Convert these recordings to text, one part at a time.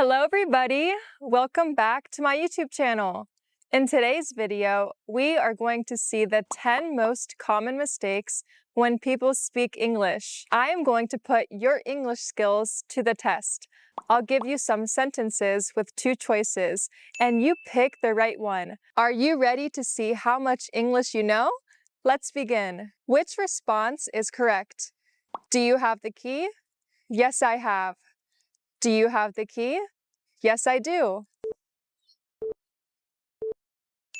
Hello everybody! Welcome back to my YouTube channel. In today's video, we are going to see the 10 most common mistakes when people speak English. I am going to put your English skills to the test. I'll give you some sentences with two choices, and you pick the right one. Are you ready to see how much English you know? Let's begin. Which response is correct? Do you have the key? Yes, I have. Do you have the key? Yes, I do.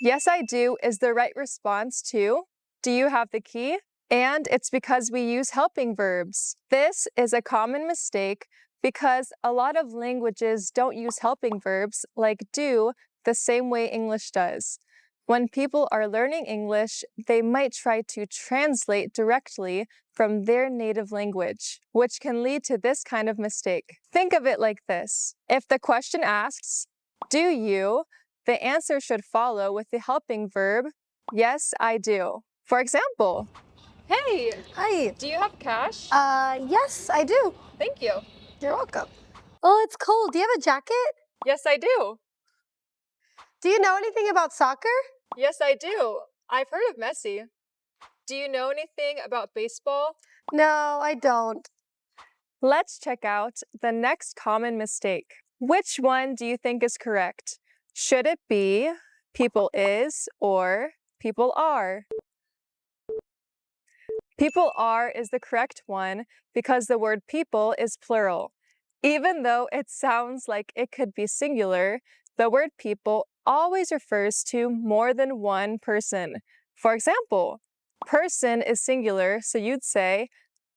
Yes, I do is the right response to do you have the key? And it's because we use helping verbs. This is a common mistake because a lot of languages don't use helping verbs like do the same way English does. When people are learning English, they might try to translate directly from their native language, which can lead to this kind of mistake. Think of it like this. If the question asks, do you? The answer should follow with the helping verb, yes, I do. For example, hey, Hi. do you have cash? Yes, I do. Thank you. You're welcome. Oh, it's cold. Do you have a jacket? Yes, I do. Do you know anything about soccer? Yes, I do. I've heard of Messi. Do you know anything about baseball? No, I don't. Let's check out the next common mistake. Which one do you think is correct? Should it be people is or people are? People are is the correct one because the word people is plural. Even though it sounds like it could be singular, the word people always refers to more than one person. For example, person is singular, so you'd say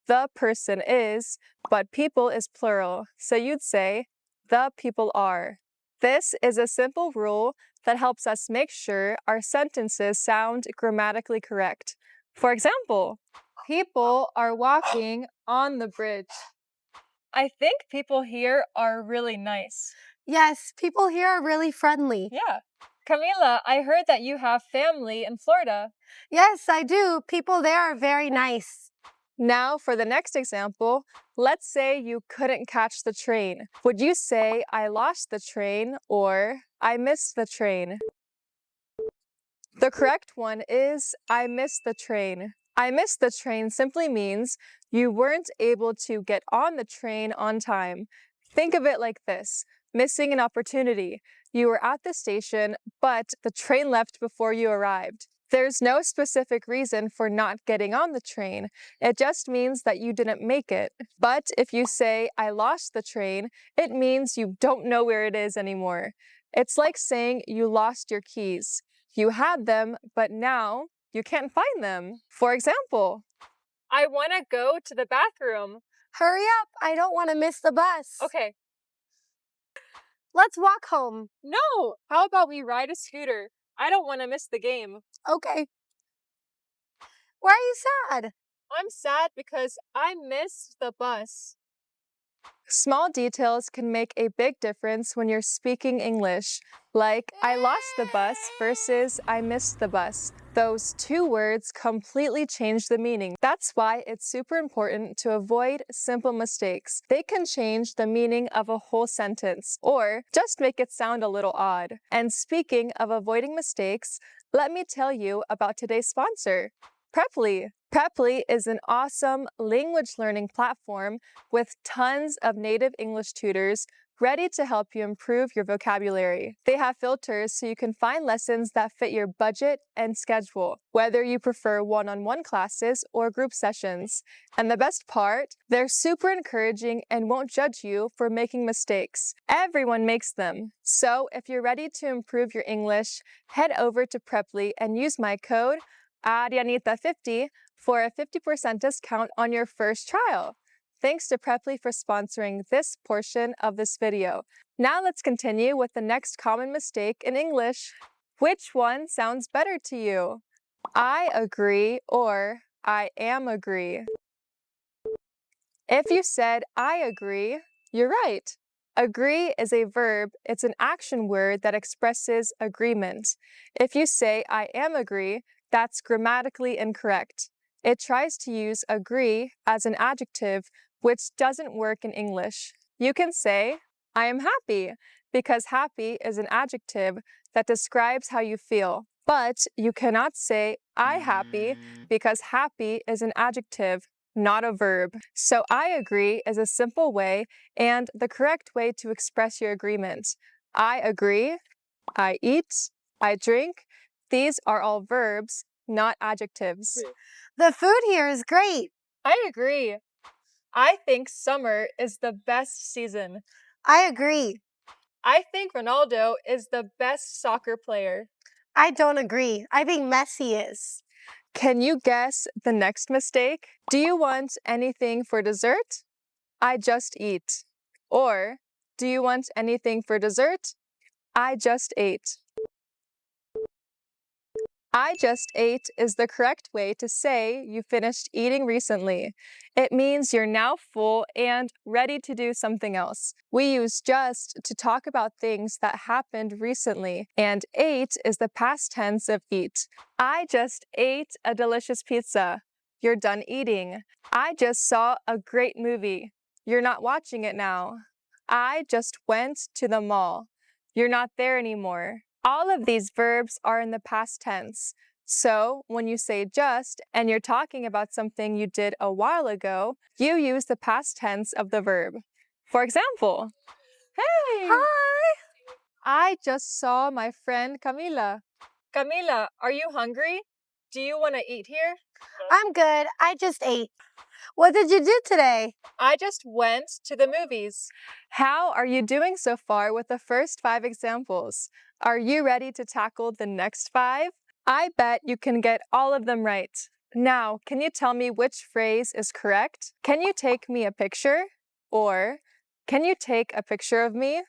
the person is, but people is plural, so you'd say the people are. This is a simple rule that helps us make sure our sentences sound grammatically correct. For example, people are walking on the bridge. I think people here are really nice. Yes, people here are really friendly. Yeah. Camila, I heard that you have family in Florida. Yes, I do. People there are very nice. Now for the next example, let's say you couldn't catch the train. Would you say, I lost the train or I missed the train? The correct one is, I missed the train. I missed the train simply means you weren't able to get on the train on time. Think of it like this, missing an opportunity. You were at the station, but the train left before you arrived. There's no specific reason for not getting on the train. It just means that you didn't make it. But if you say, I lost the train, it means you don't know where it is anymore. It's like saying you lost your keys. You had them, but now you can't find them. For example, I want to go to the bathroom. Hurry up. I don't want to miss the bus. Okay. Let's walk home. No! How about we ride a scooter? I don't want to miss the game. Okay. Why are you sad? I'm sad because I missed the bus. Small details can make a big difference when you're speaking English, like I lost the bus versus I missed the bus. Those two words completely change the meaning. That's why it's super important to avoid simple mistakes. They can change the meaning of a whole sentence, or just make it sound a little odd. And speaking of avoiding mistakes, let me tell you about today's sponsor, Preply. Preply is an awesome language learning platform with tons of native English tutors ready to help you improve your vocabulary. They have filters so you can find lessons that fit your budget and schedule, whether you prefer one-on-one classes or group sessions. And the best part, they're super encouraging and won't judge you for making mistakes. Everyone makes them. So if you're ready to improve your English, head over to Preply and use my code Ariannita50 for a 50% discount on your first trial. Thanks to Preply for sponsoring this portion of this video. Now let's continue with the next common mistake in English. Which one sounds better to you? I agree or I am agree. If you said I agree, you're right. Agree is a verb. It's an action word that expresses agreement. If you say I am agree, that's grammatically incorrect. It tries to use agree as an adjective, which doesn't work in English. You can say, I am happy, because happy is an adjective that describes how you feel. But you cannot say I happy because happy is an adjective, not a verb. So I agree is a simple way and the correct way to express your agreement. I agree, I eat, I drink. These are all verbs, not adjectives. The food here is great. I agree. I think summer is the best season. I agree. I think Ronaldo is the best soccer player. I don't agree. I think Messi is. Can you guess the next mistake? Do you want anything for dessert? I just eat. Or, do you want anything for dessert? I just ate. I just ate is the correct way to say you finished eating recently. It means you're now full and ready to do something else. We use just to talk about things that happened recently, and ate is the past tense of eat. I just ate a delicious pizza. You're done eating. I just saw a great movie. You're not watching it now. I just went to the mall. You're not there anymore. All of these verbs are in the past tense. So when you say just and you're talking about something you did a while ago, you use the past tense of the verb. For example, hey! Hi! I just saw my friend Camila. Camila, are you hungry? Do you want to eat here? I'm good. I just ate. What did you do today? I just went to the movies. How are you doing so far with the first 5 examples? Are you ready to tackle the next 5? I bet you can get all of them right. Now, can you tell me which phrase is correct? Can you take me a picture? Or, can you take a picture of me?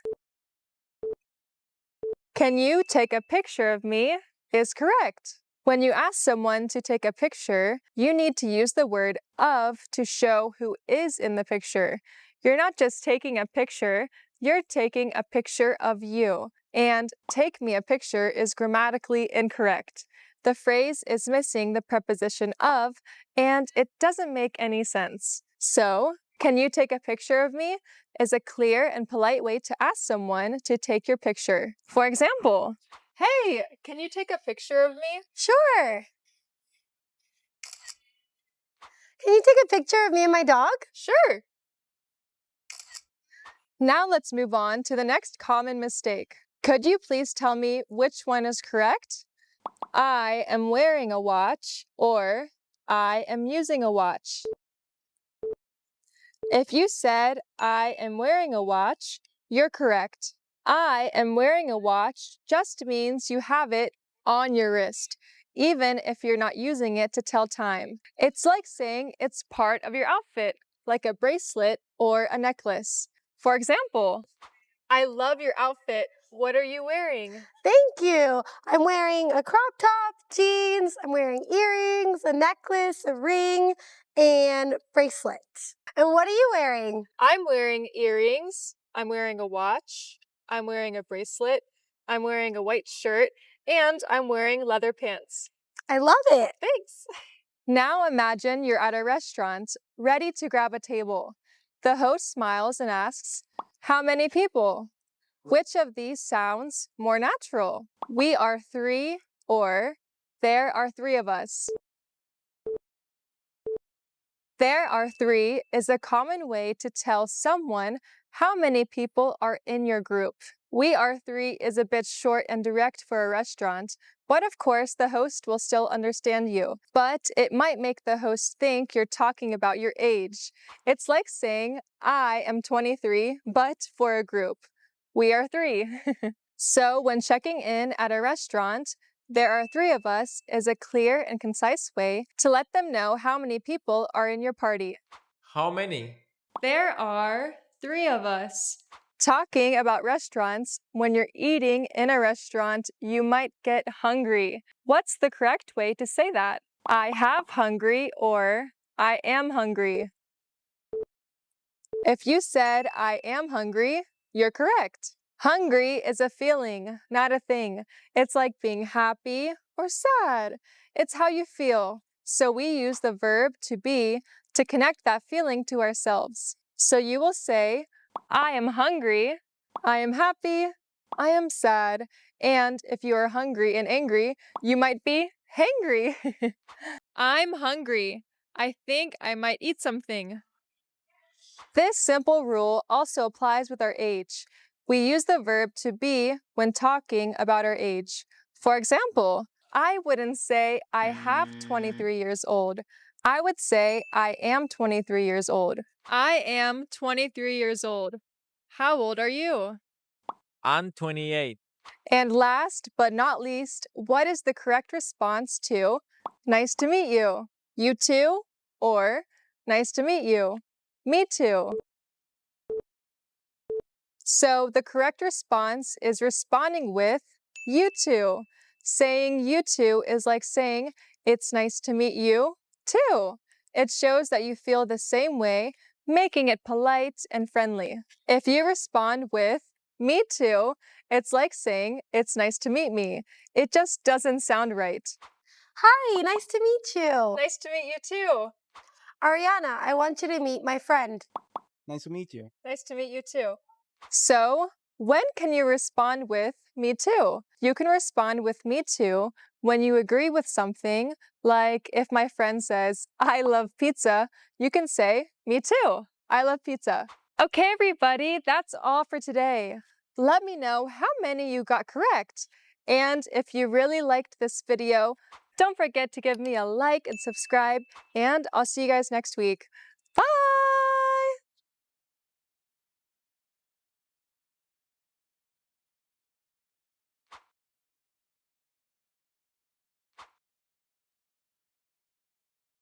Can you take a picture of me is correct. When you ask someone to take a picture, you need to use the word of to show who is in the picture. You're not just taking a picture, you're taking a picture of you. And take me a picture is grammatically incorrect. The phrase is missing the preposition of, and it doesn't make any sense. So, can you take a picture of me is a clear and polite way to ask someone to take your picture. For example, hey, can you take a picture of me? Sure. Can you take a picture of me and my dog? Sure. Now let's move on to the next common mistake. Could you please tell me which one is correct? I am wearing a watch, or I am using a watch. If you said, I am wearing a watch, you're correct. I am wearing a watch just means you have it on your wrist, even if you're not using it to tell time. It's like saying it's part of your outfit, like a bracelet or a necklace. For example, I love your outfit. What are you wearing? Thank you. I'm wearing a crop top, jeans, I'm wearing earrings, a necklace, a ring, and bracelet. And what are you wearing? I'm wearing earrings. I'm wearing a watch. I'm wearing a bracelet. I'm wearing a white shirt. And I'm wearing leather pants. I love it. Thanks. Now imagine you're at a restaurant, ready to grab a table. The host smiles and asks, how many people? Which of these sounds more natural? We are 3, or there are 3 of us. There are 3 is a common way to tell someone how many people are in your group. We are 3 is a bit short and direct for a restaurant, but of course the host will still understand you. But it might make the host think you're talking about your age. It's like saying, I am 23, but for a group. We are 3. So when checking in at a restaurant, there are 3 of us is a clear and concise way to let them know how many people are in your party. How many? There are 3 of us. Talking about restaurants, when you're eating in a restaurant, you might get hungry. What's the correct way to say that? I have hungry or I am hungry. If you said I am hungry, you're correct. Hungry is a feeling, not a thing. It's like being happy or sad. It's how you feel. So we use the verb to be to connect that feeling to ourselves. So you will say, I am hungry, I am happy. I am sad. And if you are hungry and angry, you might be hangry. I'm hungry. I think I might eat something. This simple rule also applies with our age. We use the verb to be when talking about our age. For example, I wouldn't say I have 23 years old. I would say I am 23 years old. I am 23 years old. How old are you? I'm 28. And last but not least, what is the correct response to nice to meet you? You too? Or nice to meet you? Me too. So the correct response is responding with you too. Saying you too is like saying it's nice to meet you too. It shows that you feel the same way, making it polite and friendly. If you respond with me too, it's like saying it's nice to meet me. It just doesn't sound right. Hi, nice to meet you. Nice to meet you too. Ariana, I want you to meet my friend. Nice to meet you. Nice to meet you too. So, when can you respond with me too? You can respond with me too when you agree with something, like if my friend says, I love pizza, you can say, me too, I love pizza. Okay, everybody, that's all for today. Let me know how many you got correct. And if you really liked this video, don't forget to give me a like and subscribe, and I'll see you guys next week.